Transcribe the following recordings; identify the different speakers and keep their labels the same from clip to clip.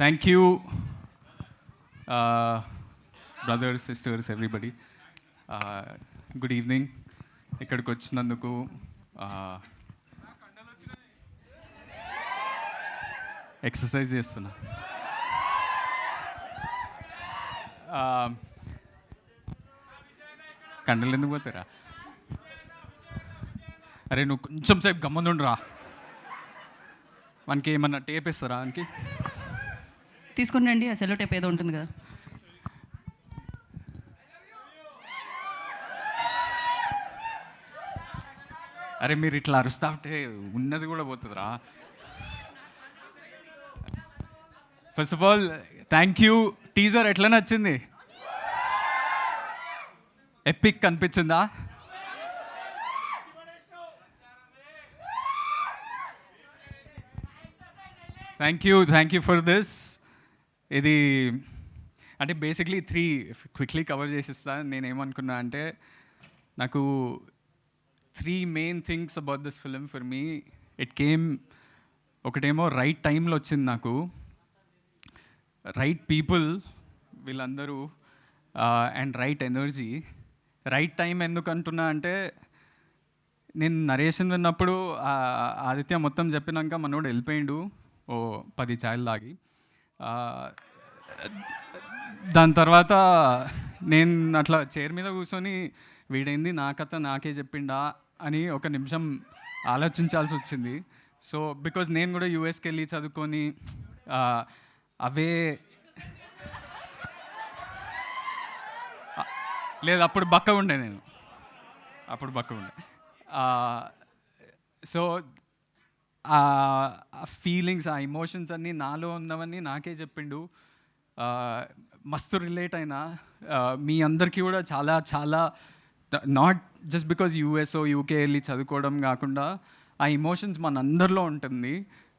Speaker 1: Thank you, brothers, sisters, everybody. Good evening. ఇక్కడికి వచ్చినందుకు exercise చేస్తున్నా. కండలు ఎందుకు పోతారా? అరే నువ్వు కొంచెం సేపు గమ్మనుండురా. మనకి ఏమన్నా టేప్ ఇస్తారా? మనకి
Speaker 2: తీసుకుని ఆ సెల్లో టేప్ ఏదో ఉంటుంది కదా.
Speaker 1: అరే మీరు ఇట్లా అరుస్తా ఉంటే ఉన్నది కూడా పోతుందిరా. First of all thank you. Teaser ఎట్లా నచ్చింది? ఎపిక్ అనిపించిందా? Thank you for this. ఇది అంటే బేసిక్లీ 3 క్విక్లీ కవర్ చేసిస్తా. నేనేమనుకున్నా అంటే నాకు 3 main things about this film for me. It came, ఒకటేమో రైట్ టైంలో వచ్చింది నాకు, రైట్ పీపుల్ వీళ్ళందరూ, and right energy. Right time ఎందుకు అంటున్నా అంటే నేను నరేషన్ విన్నప్పుడు ఆదిత్య మొత్తం చెప్పినాక మనోడు వెళ్ళిపోయిండు ఓ 10 ఛాయలు తాగి. దాని తర్వాత నేను అట్లా చైర్ మీద కూర్చొని వీడైంది నా కథ నాకే చెప్పిండా అని ఒక నిమిషం ఆలోచించాల్సి వచ్చింది. సో బికాజ్ నేను కూడా యూఎస్కి వెళ్ళి చదువుకొని అవే లేదు, అప్పుడు బక్క ఉండే, నేను అప్పుడు బక్క ఉండే. సో ఆ ఫీలింగ్స్, ఆ ఎమోషన్స్ అన్నీ నాలో ఉన్నవన్నీ నాకే చెప్పిండు. మస్తు రిలేట్ అయినా. మీ అందరికీ కూడా చాలా చాలా, నాట్ జస్ట్ బికాజ్ యూఎస్ఓ యూకే వెళ్ళి చదువుకోవడం కాకుండా ఆ ఎమోషన్స్ మన అందరిలో ఉంటుంది.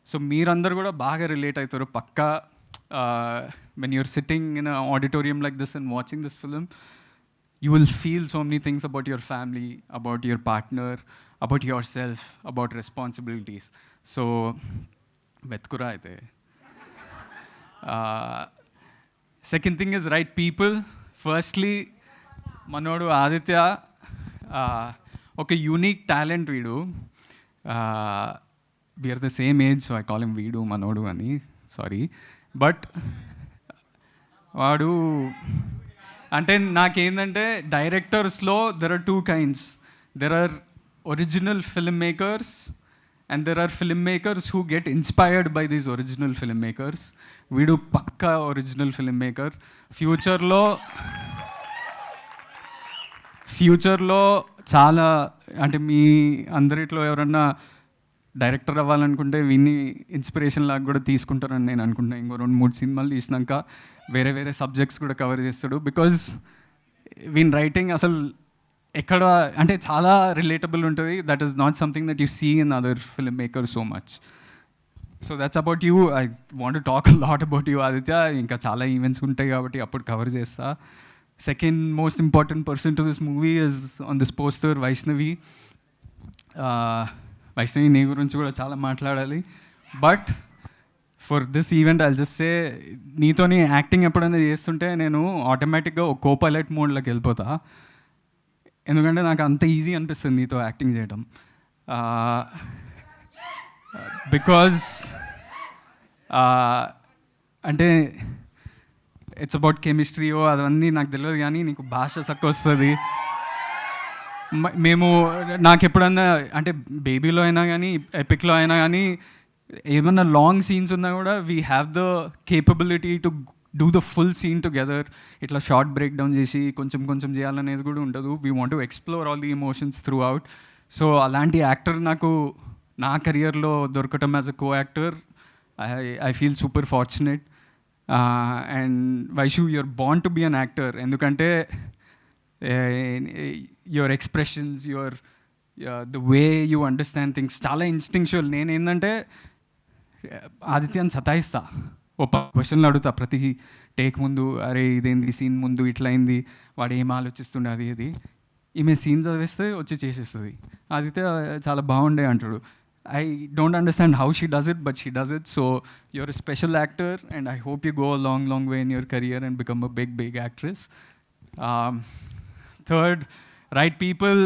Speaker 1: సో మీరందరూ కూడా బాగా రిలేట్ అవుతారు పక్కా. When you're sitting in a auditorium like this and watching this film, you will feel so many things about your family, about your partner, about yourself, about responsibilities. So vetkura aithe. Second thing is right people. Firstly, manodu Aditya oka unique talent veedu. We are the same age, so I call him Veedu Manodu ani. Sorry, but vaadu అంటే నాకేంటంటే డైరెక్టర్స్లో there are 2 kinds. There are original film makers and there are film makers who get inspired by these original film makers. వీడు పక్కా original film maker. ఫ్యూచర్లో చాలా, అంటే మీ అందరిట్లో ఎవరన్నా director అవ్వాలనుకుంటే వీన్ని ఇన్స్పిరేషన్ లాగా కూడా తీసుకుంటారని నేను అనుకుంటున్నాను. ఇంకో 2-3 సినిమాలు తీసినాక వేరే వేరే సబ్జెక్ట్స్ కూడా కవర్ చేస్తాడు. బికాజ్ వీన్ రైటింగ్ అసలు ఎక్కడ అంటే చాలా రిలేటబుల్ ఉంటుంది. That is not something that you see in other film maker so much. So that's about you. I want to talk lot about you Aditya. ఇంకా చాలా ఈవెంట్స్ ఉంటాయి కాబట్టి అప్పుడు కవర్ చేస్తా. Second most important person to this movie is on this poster Vaishnavi. Vaishnavi నీ గురించి కూడా చాలా మాట్లాడాలి. But for this event I'll just say, నీతోని యాక్టింగ్ ఎప్పుడైనా చేస్తుంటే నేను ఆటోమేటిక్గా ఒక కోపైలట్ మోడ్లోకి వెళ్ళిపోతా. ఎందుకంటే నాకు అంత ఈజీ అనిపిస్తుంది నీతో యాక్టింగ్ చేయడం. బికాజ్ అంటే ఇట్స్ అబౌట్ కెమిస్ట్రీయో అవన్నీ నాకు తెలియదు, కానీ నీకు భాష చక్క వస్తుంది. మేము నాకు ఎప్పుడన్నా అంటే బేబీలో అయినా కానీ ఎపిక్లో అయినా కానీ ఏమన్నా లాంగ్ సీన్స్ ఉన్నా కూడా we have the capability to do the full scene together. ఇట్లా షార్ట్ బ్రేక్ డౌన్ చేసి కొంచెం కొంచెం చేయాలనేది కూడా ఉండదు. We want to explore all the emotions throughout. So అలాంటి యాక్టర్ నాకు నా కెరియర్లో దొరకటం as a co actor, I feel super fortunate. And Vaishu, you're born to be an actor. ఎందుకంటే your expressions, the way you understand things చాలా instinctual. నేనేంటంటే ఆదిత్యాన్ని సతాయిస్తా, ఓ క్వశ్చన్లు అడుగుతా ప్రతి టేక్ ముందు. అరే ఇదేంది సీన్ ముందు ఇట్లా అయింది, వాడు ఏం ఆలోచిస్తుండే, అది ఇది. ఈమె సీన్ చదివేస్తే వచ్చి చేసేస్తుంది. ఆదిత్య చాలా బాగుండే అంటాడు. I don't understand how she does it, but she does it. So you're a special actor, and I hope you go a long, long way in your career and become a big, big actress. Um, Third, right people.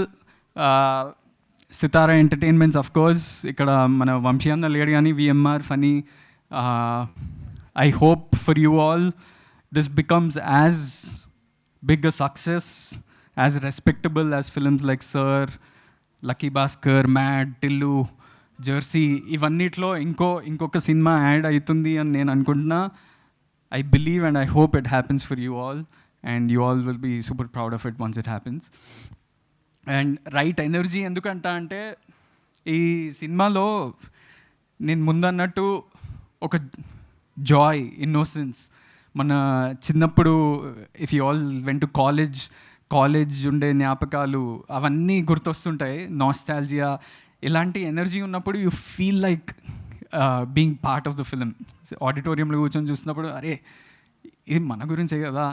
Speaker 1: Sithara entertainments of course ఇక్కడ మన వంశీ అన్న లేడు కానీ VMR Phani I hope for you all this becomes as big a success as respectable as films like Sir, Lucky Bhaskar, Mad, Tillu, Jersey, ఇవన్నిట్లో ఇంకొక సినిమా add అవుతుంది అని నేను అనుకుంటున్నా. I believe and I hope it happens for you all, and you all will be super proud of it once it happens. And right energy ఎందుకంట అంటే ఈ సినిమాలో నేను ముందన్నట్టు ఒక జాయ్, ఇన్నోసెన్స్, మన చిన్నప్పుడు if you all went to college ఉండే జ్ఞాపకాలు అవన్నీ గుర్తొస్తుంటాయి, నాస్టాల్జియా, ఇలాంటి ఎనర్జీ ఉన్నప్పుడు you feel like being part of the film. ఆడిటోరియంలో కూర్చొని చూసినప్పుడు అరే ఇది మన గురించే కదా,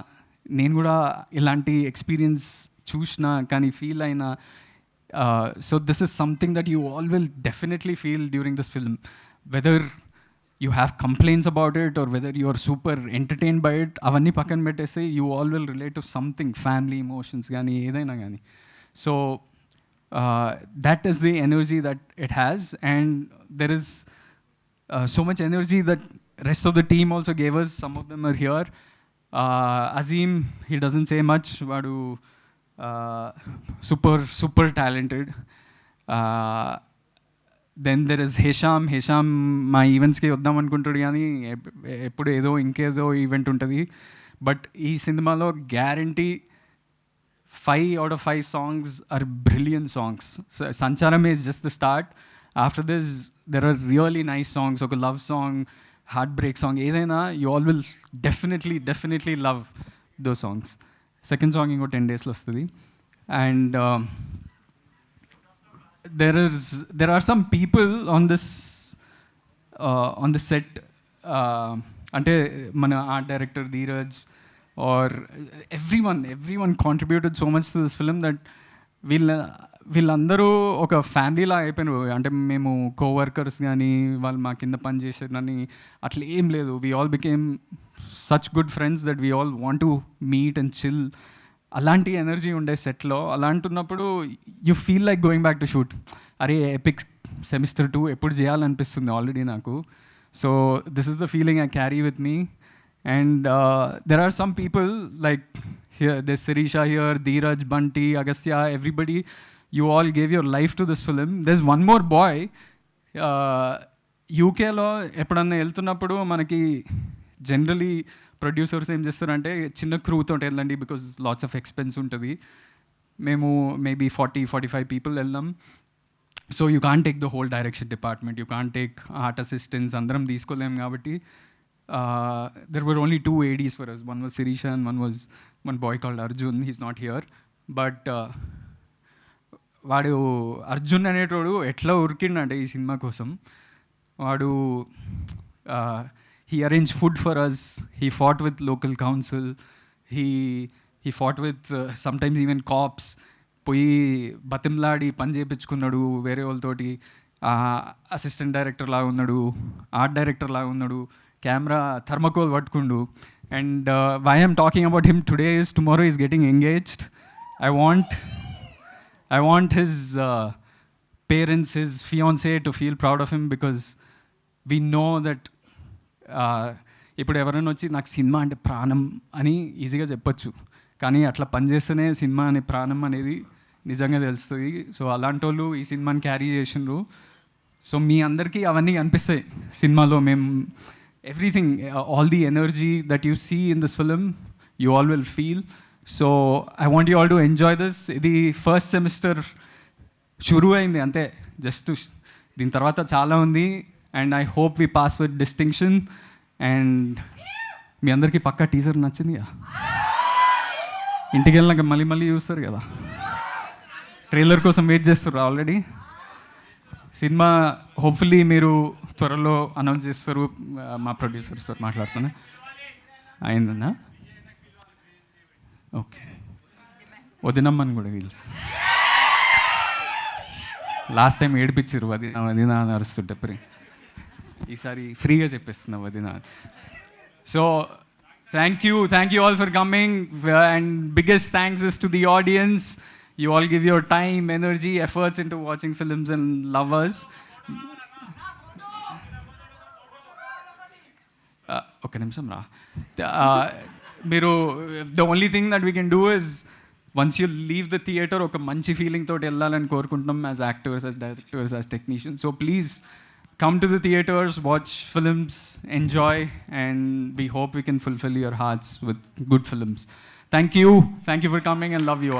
Speaker 1: నేను కూడా ఇలాంటి ఎక్స్పీరియన్స్ చూసిన కానీ ఫీల్ అయినా. So this is something that you all will definitely feel during this film, whether you have complaints about it or whether you are super entertain by it, అవన్నీ పక్కన పెట్టేస్తే you all will relate to something, family emotions కానీ ఏదైనా కానీ. So that is the energy that it has, and there is so much energy that rest of the team also gave us. Some of them are here. Azim, he doesn't say much, vadu super talented. Then there is Hesham మా ఈవెంట్స్కి వద్దాం అనుకుంటాడు కానీ ఎప్పుడు ఇంకేదో event ఉంటుంది. But ఈ సినిమాలో guarantee 5 out of 5 songs are brilliant songs. Sancharam is just the start. After this, there are really nice songs, like a love song, heartbreak song, ఏదైనా you all will definitely love those songs. Second song ఇంకో 10 days లో వస్తుంది. And there are some people on the set, అంటే మన art director Dheeraj or everyone contributed so much to this film that వీళ్ళందరూ ఒక ఫ్యామిలీలా అయిపోయినారు. అంటే మేము కోవర్కర్స్ కానీ వాళ్ళు మా కింద పని చేసేదని అట్లా ఏం లేదు. We all became such good friends that we all want to meet and chill. అలాంటి ఎనర్జీ ఉండే సెట్లో. అలాంటున్నప్పుడు you feel like going back to shoot. అరే ఎపిక్ సెమిస్టర్ 2 ఎప్పుడు చేయాలనిపిస్తుంది ఆల్రెడీ నాకు. So this is the feeling I carry with me. And there are some people like here, there's Sirisha here, Dheeraj, Bunty, Agastya, everybody. You all gave your life to this film. There's one more boy. యూకేలో ఎప్పుడన్నా వెళ్తున్నప్పుడు మనకి generally producers ఏం చేస్తారంటే చిన్న క్రూతో వెళ్ళండి because lots of expense ఉంటుంది. మేము మేబీ 40-45 పీపుల్ వెళ్దాం. So you can't take the whole direction department, you can't take art assistants, అందరం తీసుకోలేము. కాబట్టి there were only 2 ADs for us. One was Sirisha and one boy called Arjun. He's not here. But వాడు అర్జున్ అనేటోడు ఎట్లా ఉరికిండంటే ఈ cinema కోసం. వాడు he arranged food for us. He fought with local council. He fought with sometimes even cops. పోయి బతిమలాడి పని చేయించుకున్నాడు వేరే వాళ్ళతోటి. అసిస్టెంట్ డైరెక్టర్ లాగా ఉన్నాడు, ఆర్ట్ డైరెక్టర్ లాగా ఉన్నాడు, కెమెరా థర్మకోల్ పట్టుకుండు. And why I'm talking about him today is tomorrow is getting engaged. I want his parents, his fiancé to feel proud of him because we know that ఇప్పుడు ఎవరైనా వచ్చి నాకు cinema అంటే ప్రాణం అని ఈజీగా చెప్పొచ్చు, కానీ అట్లా పనిచేస్తేనే సినిమా అనే ప్రాణం అనేది నిజంగా తెలుస్తుంది. సో అలాంటి వాళ్ళు ఈ సినిమాని క్యారీ చేసిండ్రు. సో మీ అందరికీ అవన్నీ అనిపిస్తాయి సినిమాలో. మేము everything, all the energy that you see in this film, you all will feel. So I want you all to enjoy this. ఇది ఫస్ట్ సెమిస్టర్ షురూ అయింది అంతే, జస్ట్ దీని తర్వాత చాలా ఉంది. And I hope we pass with distinction. And మీ అందరికీ పక్కా టీజర్ నచ్చింది కదా, ఇంటికి వెళ్ళినాక మళ్ళీ చూస్తారు కదా, ట్రైలర్ కోసం వెయిట్ చేస్తారు ఆల్రెడీ. సినిమా హోప్ఫుల్లీ మీరు త్వరలో అనౌన్స్ చేస్తారు. మా ప్రొడ్యూసర్స్ తో మాట్లాడుతున్నా. అయిందన్నా? ఓకే, వదినమ్మని కూడా వీల్స్. లాస్ట్ టైం ఏడిపించారు వదిన వదిన అని అరుస్తుంటే ఈసారి ఫ్రీగా చెప్పేస్తున్నా వదిన. So thank you all for coming, and biggest thanks is to the audience. You all give your time, energy, efforts into watching films and love us. Okay, nimsam ra. మీరు the only thing that we can do is once you leave the theater ఒక మంచి feeling తోటి వెళ్ళాలని కోరుకుంటున్నాం as actors, as directors, as technicians. So please come to the theaters, watch films, enjoy, and we hope we can fulfill your hearts with good films. Thank you for coming, and love you all.